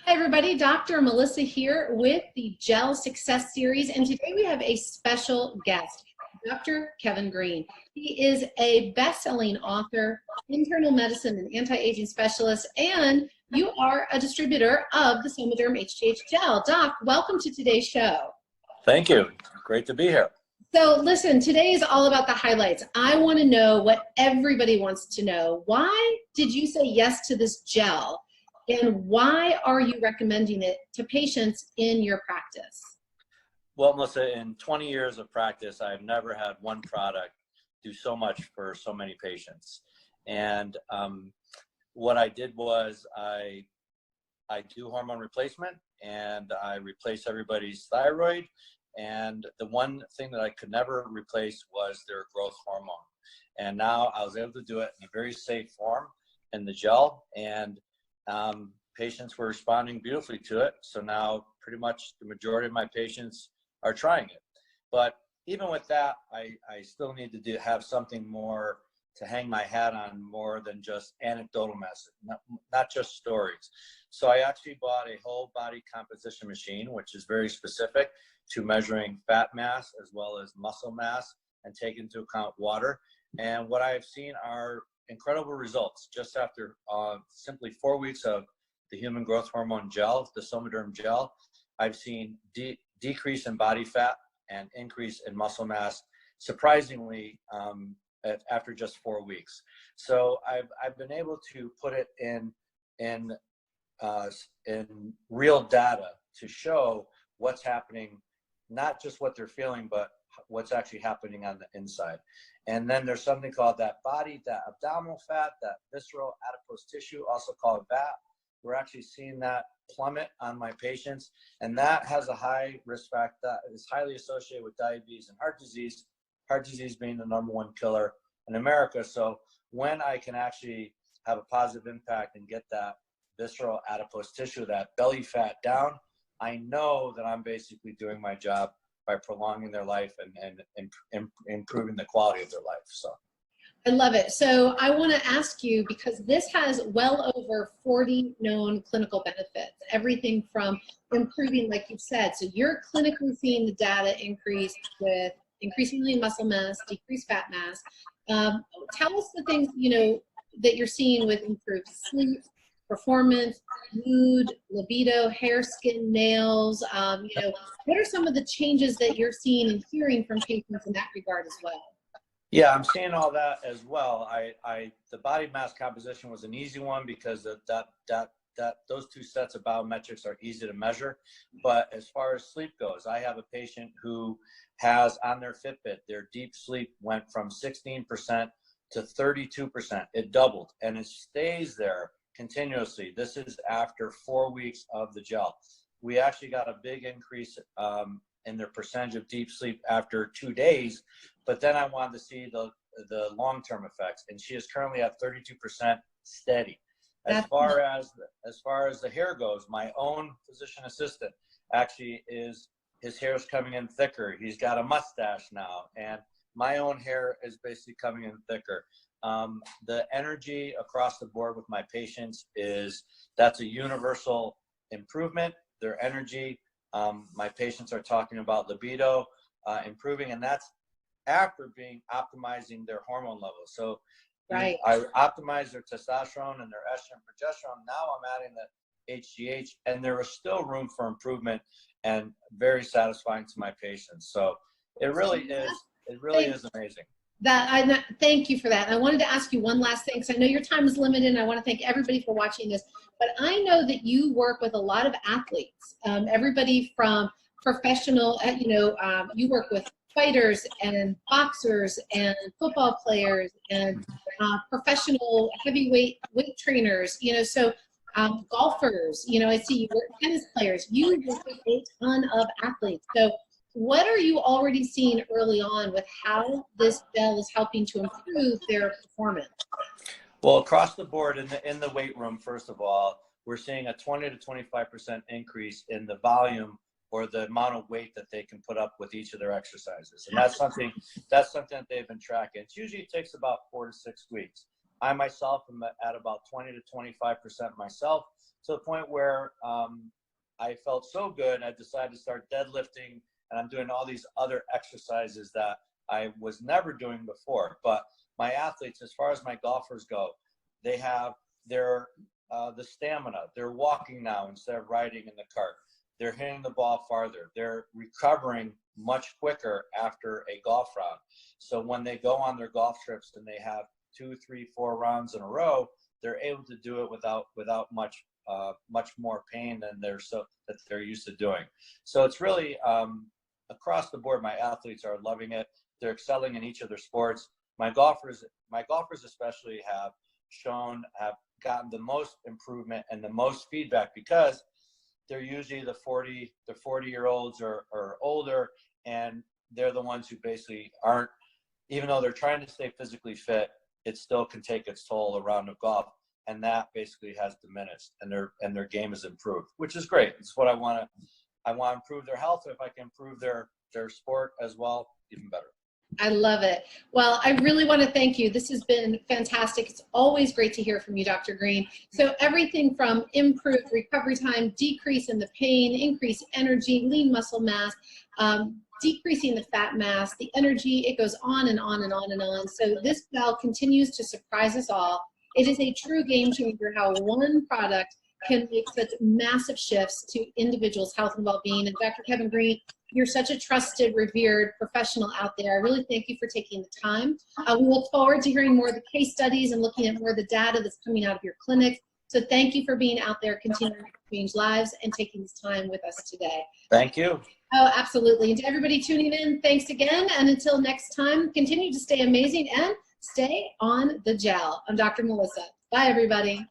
Hi everybody, Dr. Melissa here with the Gel Success Series, and today we have a special guest, Dr. Kevin Green. He is a best-selling author, internal medicine and anti-aging specialist, and you are a distributor of the Somaderm HGH Gel. Doc, welcome to today's show. Thank you. Great to be here. So listen, today is all about the highlights. I want to know what everybody wants to know. Why did you say yes to this gel? And why are you recommending it to patients in your practice? Well, Melissa, in 20 years of practice, I've never had one product do so much for so many patients. And what I did was I do hormone replacement, and I replace everybody's thyroid. And the one thing that I could never replace was their growth hormone. And now I was able to do it in a very safe form in the gel, and patients were responding beautifully to it. So now pretty much the majority of my patients are trying it. But even with that, I still need to have something more to hang my hat on, more than just anecdotal message, not just stories. So I actually bought a whole body composition machine, which is very specific to measuring fat mass as well as muscle mass, and take into account water. And what I've seen are incredible results just after simply 4 weeks of the human growth hormone gel, the Somaderm gel. I've seen decrease in body fat and increase in muscle mass, surprisingly, after just 4 weeks. So I've been able to put it in real data to show what's happening, not just what they're feeling, but what's actually happening on the inside. And then there's something called that abdominal fat, that visceral adipose tissue, also called VAT. We're actually seeing that plummet on my patients, and that has a high risk factor that is highly associated with diabetes and heart disease being the #1 killer in America. So when I can actually have a positive impact and get that visceral adipose tissue, that belly fat down, I know that I'm basically doing my job by prolonging their life and improving the quality of their life. So I love it. So I want to ask you, because this has well over 40 known clinical benefits, everything from improving, like you've said, so you're clinically seeing the data increase with increasing lean muscle mass, decreased fat mass. Tell us the things, that you're seeing with improved sleep, performance, mood, libido, hair, skin, nails. What are some of the changes that you're seeing and hearing from patients in that regard as well? Yeah, I'm seeing all that as well. The body mass composition was an easy one because those two sets of biometrics are easy to measure. But as far as sleep goes, I have a patient who has on their Fitbit, their deep sleep went from 16% to 32%. It doubled, and it stays there continuously. This is after 4 weeks of the gel. We actually got a big increase in their percentage of deep sleep after 2 days, but then I wanted to see the long-term effects, and she is currently at 32% steady. As far as the hair goes, my own physician assistant actually his hair is coming in thicker. He's got a mustache now, and my own hair is basically coming in thicker. The energy across the board with my patients that's a universal improvement. Their energy, my patients are talking about libido improving, and that's after optimizing their hormone levels. So right. I optimize their testosterone and their estrogen, progesterone. Now I'm adding the HGH, and there is still room for improvement and very satisfying to my patients. So it really is amazing. Thank you for that. I wanted to ask you one last thing, because I know your time is limited, and I want to thank everybody for watching this. But I know that you work with a lot of athletes, everybody from professional, you work with fighters and boxers and football players and professional heavyweight weight trainers, so golfers, I see you work with tennis players. You work with a ton of athletes. So what are you already seeing early on with how this gel is helping to improve their performance? Well, across the board in the weight room, first of all, we're seeing a 20 to 25% increase in the volume or the amount of weight that they can put up with each of their exercises. And that's something that they've been tracking. It usually takes about 4 to 6 weeks. I myself am at about 20 to 25% myself, to the point where I felt so good, I decided to start deadlifting, and I'm doing all these other exercises that I was never doing before. But my athletes, as far as my golfers go, they have their the stamina. They're walking now instead of riding in the cart. They're hitting the ball farther. They're recovering much quicker after a golf round. So when they go on their golf trips and they have 2, 3, 4 rounds in a row, they're able to do it without much more pain than they're used to doing. So it's really across the board. My athletes are loving it. They're excelling in each of their sports. My golfers especially have gotten the most improvement and the most feedback, because they're usually the 40-year-olds or older, and they're the ones who basically aren't, even though they're trying to stay physically fit, it still can take its toll a round of golf, and that basically has diminished, and their game has improved, which is great. It's what I want to improve their health. If I can improve their sport as well, even better. I love it. Well, I really want to thank you. This has been fantastic. It's always great to hear from you, Dr. Green. So everything from improved recovery time, decrease in the pain, increased energy, lean muscle mass, decreasing the fat mass, the energy, it goes on and on and on and on. So this gel continues to surprise us all. It is a true game changer how one product can make such massive shifts to individuals' health and well-being. And Dr. Kevin Green, you're such a trusted, revered professional out there. I really thank you for taking the time. We look forward to hearing more of the case studies and looking at more of the data that's coming out of your clinic. So thank you for being out there, continuing to change lives, and taking this time with us today. Thank you. Oh, absolutely. And to everybody tuning in, thanks again. And until next time, continue to stay amazing and stay on the gel. I'm Dr. Melissa. Bye, everybody.